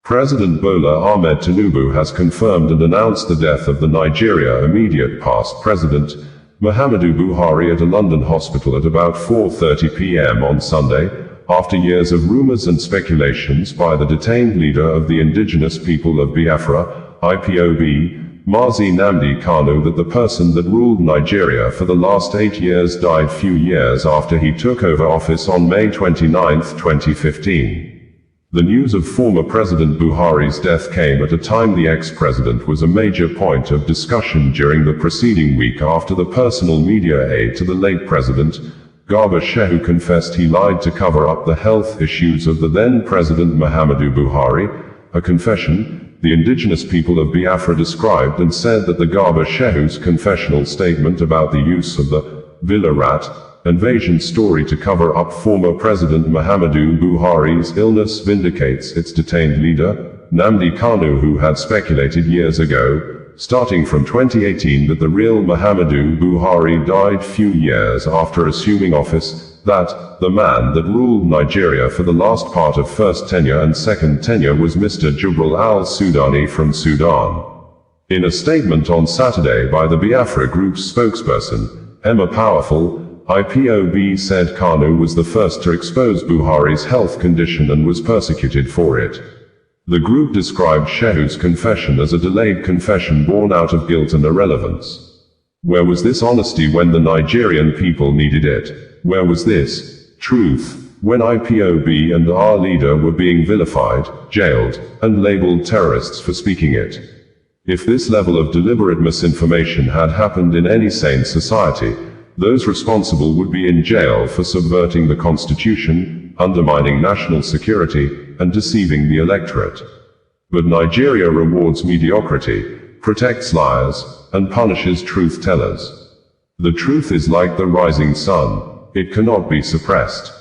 President Bola Ahmed Tinubu has confirmed and announced the death of the Nigeria immediate past President Muhammadu Buhari at a London hospital at about 4:30 p.m. on Sunday, after years of rumours and speculations by the detained leader of the Indigenous People of Biafra, IPOB, Mazi Nnamdi Kanu, that the person that ruled Nigeria for the last 8 years died few years after he took over office on May 29, 2015. The news of former President Buhari's death came at a time the ex-president was a major point of discussion during the preceding week after the personal media aide to the late president, Garba Shehu, confessed he lied to cover up the health issues of the then President Muhammadu Buhari, a confession the Indigenous People of Biafra described and said that the Garba Shehu's confessional statement about the use of the Villa Rat invasion story to cover up former President Muhammadu Buhari's illness vindicates its detained leader, Nnamdi Kanu, who had speculated years ago, starting from 2018, that the real Muhammadu Buhari died few years after assuming office, that the man that ruled Nigeria for the last part of first tenure and second tenure was Mr. Jubril al-Sudani from Sudan. In a statement on Saturday by the Biafra Group's spokesperson, Emma Powerful, IPOB said Kanu was the first to expose Buhari's health condition and was persecuted for it. The group described Shehu's confession as a delayed confession born out of guilt and irrelevance. Where was this honesty when the Nigerian people needed it? Where was this truth when IPOB and our leader were being vilified, jailed, and labeled terrorists for speaking it? If this level of deliberate misinformation had happened in any sane society, those responsible would be in jail for subverting the constitution, undermining national security, and deceiving the electorate. But Nigeria rewards mediocrity, protects liars, and punishes truth-tellers. The truth is like the rising sun, it cannot be suppressed.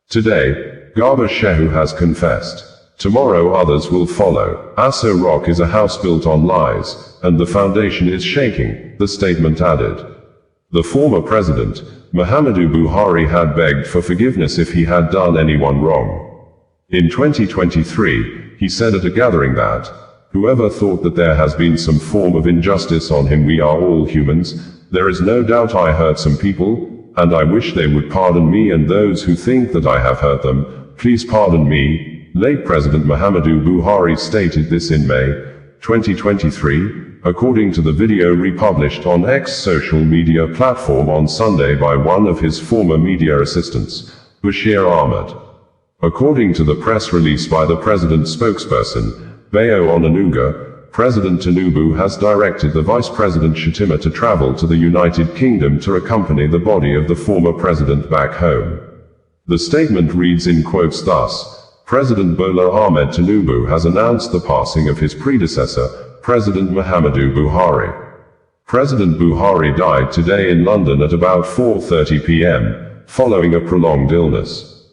Today, Garba Shehu has confessed. Tomorrow others will follow. Aso Rock is a house built on lies, and the foundation is shaking, the statement added. The former president, Muhammadu Buhari, had begged for forgiveness if he had done anyone wrong. In 2023, he said at a gathering that, "Whoever thought that there has been some form of injustice on him, we are all humans. There is no doubt I hurt some people, and I wish they would pardon me, and those who think that I have hurt them, please pardon me." Late President Muhammadu Buhari stated this in May 2023, according to the video republished on X social media platform on Sunday by one of his former media assistants, Bashir Ahmed. According to the press release by the president's spokesperson, Bayo Onanuga, President Tinubu has directed the Vice President Shettima to travel to the United Kingdom to accompany the body of the former president back home. The statement reads in quotes thus: President Bola Ahmed Tinubu has announced the passing of his predecessor, President Muhammadu Buhari. President Buhari died today in London at about 4:30 p.m., following a prolonged illness.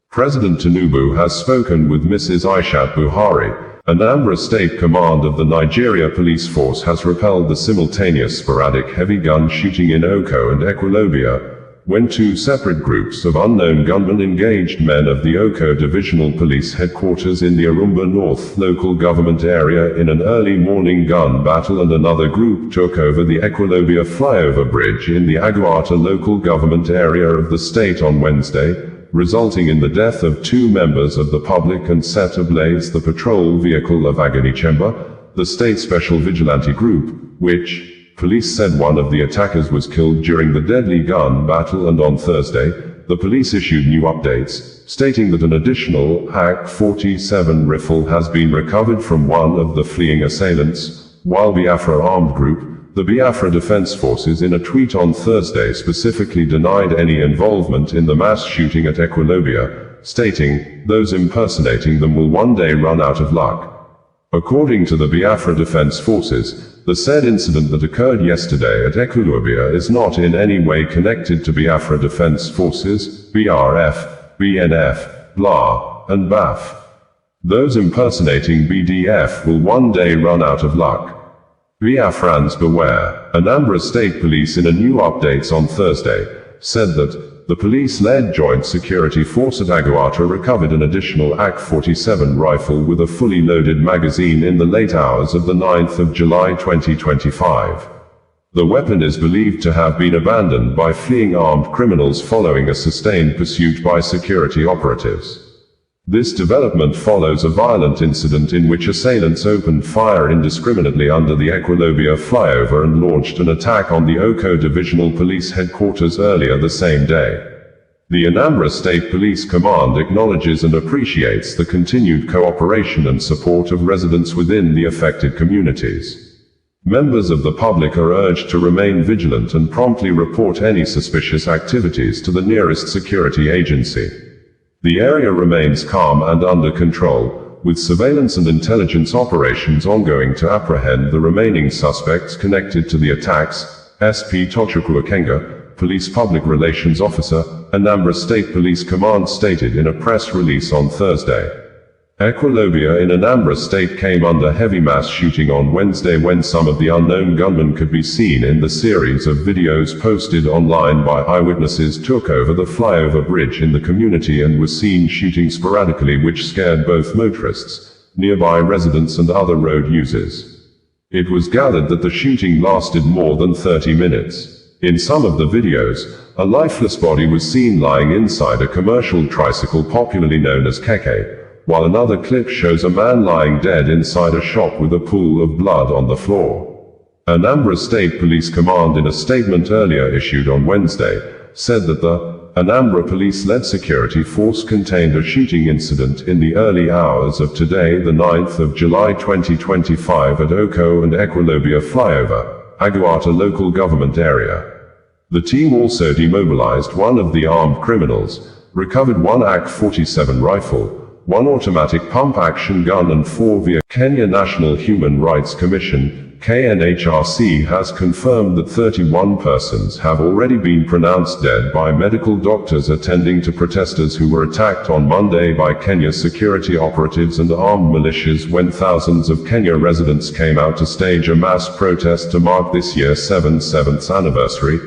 President Tinubu has spoken with Mrs. Aishat Buhari. Anambra State Command of the Nigeria Police Force has repelled the simultaneous sporadic heavy gun shooting in Oko and Ekwulobia, when two separate groups of unknown gunmen engaged men of the Oko Divisional Police Headquarters in the Orumba North local government area in an early morning gun battle, and another group took over the Ekwulobia flyover bridge in the Aguata local government area of the state on Wednesday, resulting in the death of two members of the public and set ablaze the patrol vehicle of Agunaechemba, the state special vigilante group, which, police said one of the attackers was killed during the deadly gun battle. And on Thursday, the police issued new updates, stating that an additional AK-47 rifle has been recovered from one of the fleeing assailants, while Biafra armed group, the Biafra Defense Forces, in a tweet on Thursday specifically denied any involvement in the mass shooting at Ekwulobia, stating, "Those impersonating them will one day run out of luck." According to the Biafra Defense Forces, the said incident that occurred yesterday at Ekwulobia is not in any way connected to Biafra Defense Forces, BRF, BNF, BLA, and BAF. Those impersonating BDF will one day run out of luck. Biafrans beware. Anambra State Police, in a new updates on Thursday, said that the police-led joint security force at Aguata recovered an additional AK-47 rifle with a fully loaded magazine in the late hours of the 9th of July 2025. The weapon is believed to have been abandoned by fleeing armed criminals following a sustained pursuit by security operatives. This development follows a violent incident in which assailants opened fire indiscriminately under the Ekwulobia flyover and launched an attack on the Oko Divisional Police Headquarters earlier the same day. The Anambra State Police Command acknowledges and appreciates the continued cooperation and support of residents within the affected communities. Members of the public are urged to remain vigilant and promptly report any suspicious activities to the nearest security agency. The area remains calm and under control, with surveillance and intelligence operations ongoing to apprehend the remaining suspects connected to the attacks, SP Agunaechemba, Police Public Relations Officer, Anambra State Police Command stated in a press release on Thursday. Ekwulobia in Anambra State came under heavy mass shooting on Wednesday when some of the unknown gunmen could be seen in the series of videos posted online by eyewitnesses took over the flyover bridge in the community and were seen shooting sporadically, which scared both motorists, nearby residents and other road users. It was gathered that the shooting lasted more than 30 minutes. In some of the videos, a lifeless body was seen lying inside a commercial tricycle popularly known as keke, while another clip shows a man lying dead inside a shop with a pool of blood on the floor. Anambra State Police Command in a statement earlier issued on Wednesday, said that the Anambra Police-led security force contained a shooting incident in the early hours of today, the 9th of July 2025 at Oko and Ekwulobia flyover, Aguata local government area. The team also demobilized one of the armed criminals, recovered one AK-47 rifle, one automatic pump-action gun and 4 via Kenya National Human Rights Commission, KNHRC has confirmed that 31 persons have already been pronounced dead by medical doctors attending to protesters who were attacked on Monday by Kenya security operatives and armed militias when thousands of Kenya residents came out to stage a mass protest to mark this year's 7th anniversary,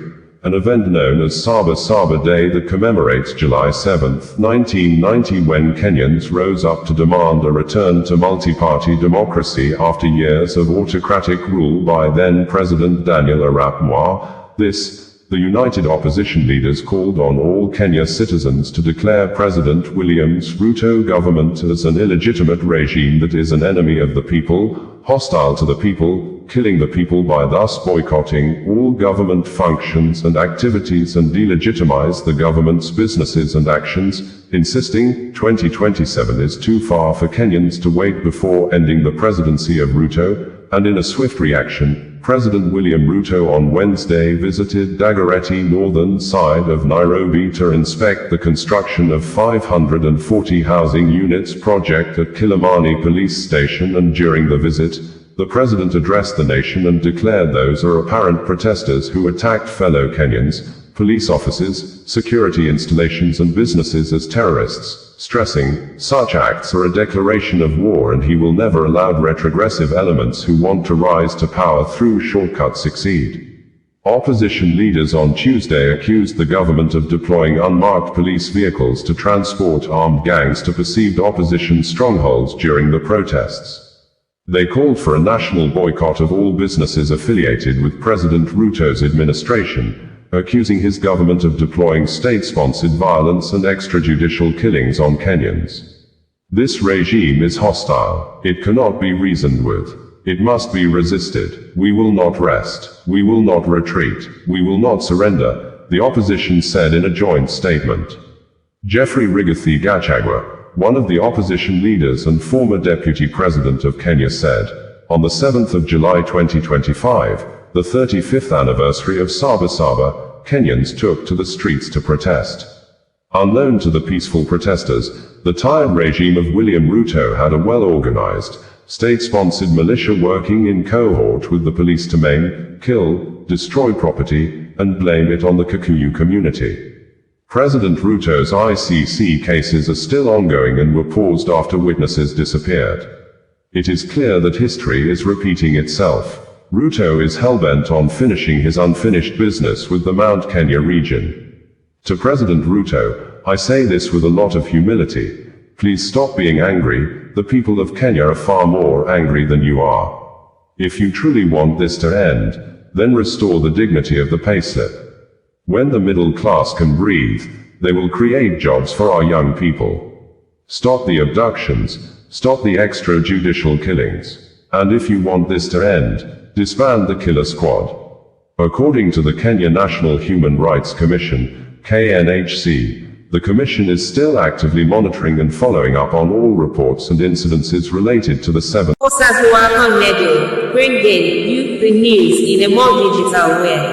an event known as Saba Saba Day that commemorates July 7, 1990, when Kenyans rose up to demand a return to multi-party democracy after years of autocratic rule by then-President Daniel Arap Moi. The united opposition leaders called on all Kenya citizens to declare President William's Ruto government as an illegitimate regime that is an enemy of the people, hostile to the people, killing the people by thus boycotting all government functions and activities and delegitimize the government's businesses and actions, insisting 2027 is too far for Kenyans to wait before ending the presidency of Ruto. And in a swift reaction, President William Ruto on Wednesday visited Dagoretti, northern side of Nairobi, to inspect the construction of 540 housing units project at Kilimani Police Station, and during the visit, the president addressed the nation and declared those are apparent protesters who attacked fellow Kenyans, police officers, security installations and businesses as terrorists, stressing, such acts are a declaration of war and he will never allow retrogressive elements who want to rise to power through shortcuts succeed. Opposition leaders on Tuesday accused the government of deploying unmarked police vehicles to transport armed gangs to perceived opposition strongholds during the protests. They called for a national boycott of all businesses affiliated with President Ruto's administration, accusing his government of deploying state-sponsored violence and extrajudicial killings on Kenyans. This regime is hostile. It cannot be reasoned with. It must be resisted. We will not rest. We will not retreat. We will not surrender, the opposition said in a joint statement. Jeffrey Rigathi Gachagua, one of the opposition leaders and former deputy president of Kenya, said, on the 7th of July 2025, the 35th anniversary of Saba Saba, Kenyans took to the streets to protest. Unknown to the peaceful protesters, the tired regime of William Ruto had a well-organized, state-sponsored militia working in cohort with the police to maim, kill, destroy property, and blame it on the Kikuyu community. President Ruto's ICC cases are still ongoing and were paused after witnesses disappeared. It is clear that history is repeating itself. Ruto is hellbent on finishing his unfinished business with the Mount Kenya region. To President Ruto, I say this with a lot of humility. Please stop being angry. The people of Kenya are far more angry than you are. If you truly want this to end, then restore the dignity of the payslip. When the middle class can breathe, they will create jobs for our young people. Stop the abductions, stop the extrajudicial killings. And if you want this to end, disband the killer squad. According to the Kenya National Human Rights Commission, KNHC, the Commission is still actively monitoring and following up on all reports and incidences related to the 7 bringing you the news in a more digital way.